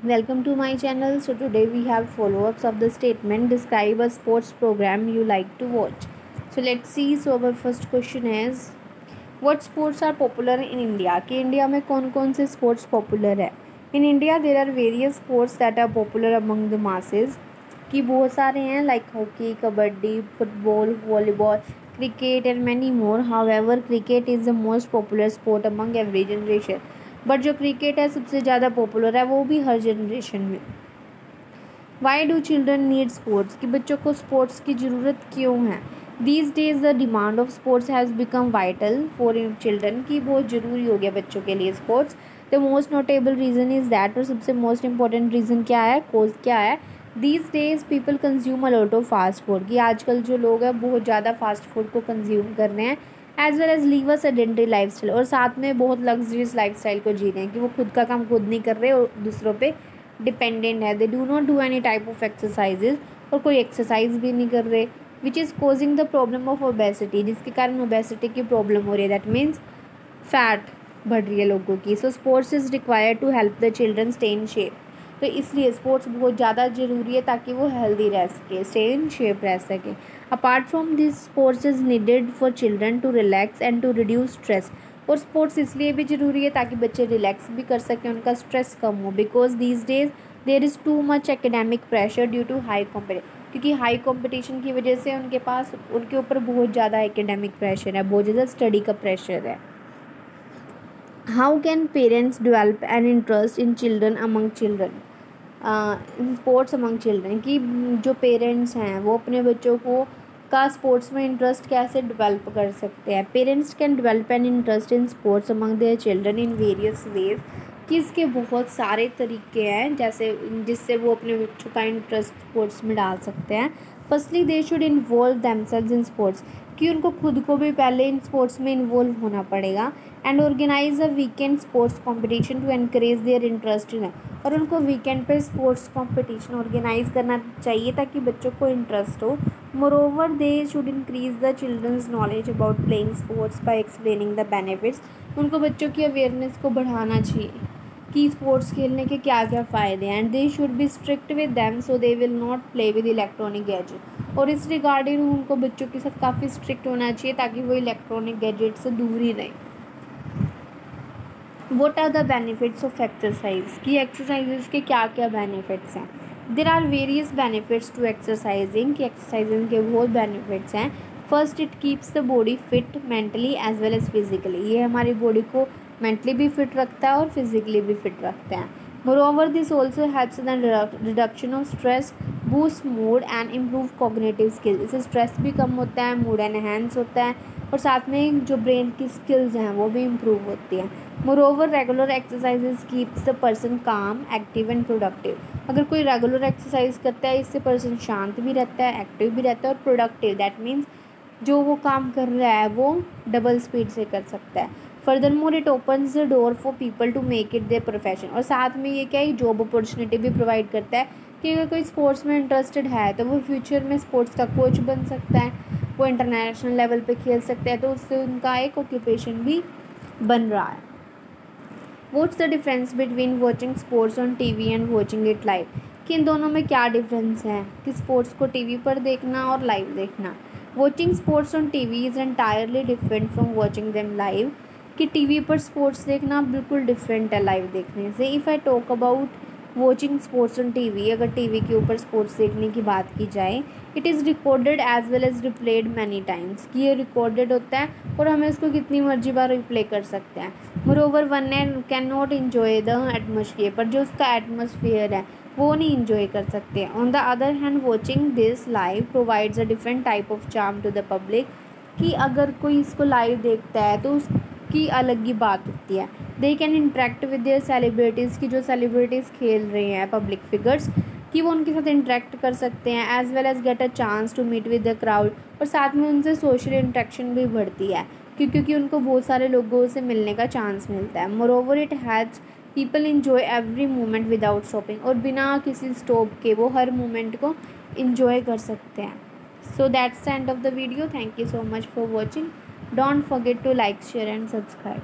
Welcome to my channel. So today we have follow-ups of the statement, describe a sports program you like to watch. So let's see. So our first question is, what sports are popular in India? कि India में कौन कौन से sports popular है? In India there are various sports that are popular among the masses. कि बहुत सारे हैं like hockey, kabaddi, football, volleyball, cricket and many more. However, cricket is the most popular sport among every generation. But जो cricket है सबसे ज़्यादा popular है, वो भी हर जनरेशन में. Why do children need sports? कि बच्चों को स्पोर्ट्स की ज़रूरत क्यों है? These days the demand of sports has become vital for children, की बहुत ज़रूरी हो गया बच्चों के लिए sports. The most notable reason is that, और सबसे मोस्ट इंपॉर्टेंट रीज़न क्या है, कोज क्या है? These days people consume a lot of fast food, कि आजकल जो लोग हैं बहुत ज़्यादा फास्ट फूड को कंज्यूम कर रहे हैं, as well as live a sedentary life style, और साथ में बहुत लग्जरियस लाइफ स्टाइल को जी रहे हैं कि वो खुद का काम खुद नहीं कर रहे और दूसरों पे डिपेंडेंट है. They do not do any type of exercises, और कोई एक्सरसाइज भी नहीं कर रहे, which is causing the problem of obesity, जिसके कारण ओबेसिटी की प्रॉब्लम हो रही है. दैट मीन्स फैट बढ़ रही है लोगों की. So sports is required to help the children stay in shape. तो इसलिए स्पोर्ट्स बहुत ज़्यादा ज़रूरी है ताकि वो हेल्दी रह सके, स्टे इन शेप रह सके. Apart from this, sports is needed for children to relax and to reduce stress. और स्पोर्ट्स इसलिए भी ज़रूरी है ताकि बच्चे रिलैक्स भी कर सकें, उनका स्ट्रेस कम हो. Because these days there is too much academic pressure due to high competition, क्योंकि हाई कॉम्पिटिशन की वजह से उनके ऊपर बहुत ज़्यादा एकेडमिक प्रेशर है, बहुत ज़्यादा स्टडी का प्रेशर है. How can parents develop an interest in children among children, sports among children, कि जो पेरेंट्स हैं वो अपने बच्चों को का स्पोर्ट्स में इंटरेस्ट कैसे डेवलप कर सकते हैं. Parents can develop an interest in sports among their children in various ways, कि इसके बहुत सारे तरीके हैं जैसे जिससे वो अपने बच्चों का इंटरेस्ट स्पोर्ट्स में डाल सकते हैं. Firstly they should involve themselves in sports, कि उनको खुद को भी पहले इन स्पोर्ट्स में इन्वॉल्व होना पड़ेगा. And organize a weekend sports competition to encourage their interest in, और उनको वीकेंड पे स्पोर्ट्स कंपटीशन ऑर्गेनाइज करना चाहिए ताकि बच्चों को इंटरेस्ट हो. Moreover they should increase the children's knowledge about playing sports by explaining the benefits. उनको बच्चों की अवेयरनेस को बढ़ाना चाहिए कि स्पोर्ट्स खेलने के क्या क्या फ़ायदे हैं. And they should be strict with them so they will not play with electronic gadget, और इस रिगार्डिंग उनको बच्चों के साथ काफ़ी स्ट्रिक्ट होना चाहिए ताकि वो इलेक्ट्रॉनिक गैजेट से दूर ही रहें. What are the benefits of exercise, की एक्सरसाइजेज के क्या क्या बेनिफिट्स हैं. There are various benefits to exercising, कि एक्सरसाइजिंग के बहुत बेनिफिट्स हैं. First, it keeps the body fit mentally as well as physically, ये हमारी बॉडी को मेंटली भी फिट रखता है और फिजिकली भी फिट रखता है. Moreover this also helps in reduction of stress, boost mood and improve cognitive skills. इससे स्ट्रेस भी कम होता है, मूड एनहेंस होता है, और साथ में जो ब्रेन की स्किल्स हैं वो भी इम्प्रूव होती हैं. Moreover regular exercises keeps the person काम, एक्टिव एंड प्रोडक्टिव. अगर कोई रेगुलर एक्सरसाइज करता है इससे पर्सन शांत भी रहता है, एक्टिव भी रहता है और प्रोडक्टिव. दैट मीन्स जो वो काम कर रहा है वो डबल स्पीड से कर सकता है. Furthermore it opens the door for people to make it their profession, और साथ में ये क्या है, जॉब अपॉर्चुनिटी भी प्रोवाइड करता है कि अगर कोई स्पोर्ट्स में इंटरेस्टेड है तो वो फ्यूचर में स्पोर्ट्स का कोच बन सकता है, वो इंटरनेशनल लेवल पे खेल सकता है, तो उससे उनका एक ऑक्यूपेशन भी बन रहा है. What's the difference between watching sports on TV and watching it live, कि इन दोनों में क्या डिफरेंस है, कि स्पोर्ट्स को टीवी पर देखना और लाइव देखना. Watching sports on TV is entirely different from watching them live, कि टीवी पर स्पोर्ट्स देखना बिल्कुल डिफरेंट है लाइव देखने से. If I talk about watching sports on TV, अगर टीवी के ऊपर स्पोर्ट्स देखने की बात की जाए, it is recorded as well as replayed many times, कि ये रिकॉर्डेड होता है और हमें इसको कितनी मर्जी बार रिप्ले कर सकते हैं. Moreover one can not enjoy the atmosphere, पर जो उसका एटमोसफियर है वो नहीं इन्जॉय कर सकते. On the other hand watching this live provides a different type of charm to the public, कि अगर कोई इसको लाइव देखता है तो उसकी अलग ही बात होती है. They can interact with their celebrities, की जो सेलिब्रिटीज़ खेल रहे हैं पब्लिक फिगर्स, कि वो उनके साथ इंटरेक्ट कर सकते हैं, as well as get a chance to meet with the crowd, और साथ में उनसे सोशल इंटरेक्शन भी बढ़ती है क्योंकि उनको बहुत सारे लोगों से मिलने का चांस मिलता है. Moreover it helps people enjoy every moment without stopping, और बिना किसी स्टॉप के वो हर मोमेंट को इन्जॉय कर सकते हैं. So that's the end of the video. Thank you so much for watching. Don't forget to like, share and subscribe.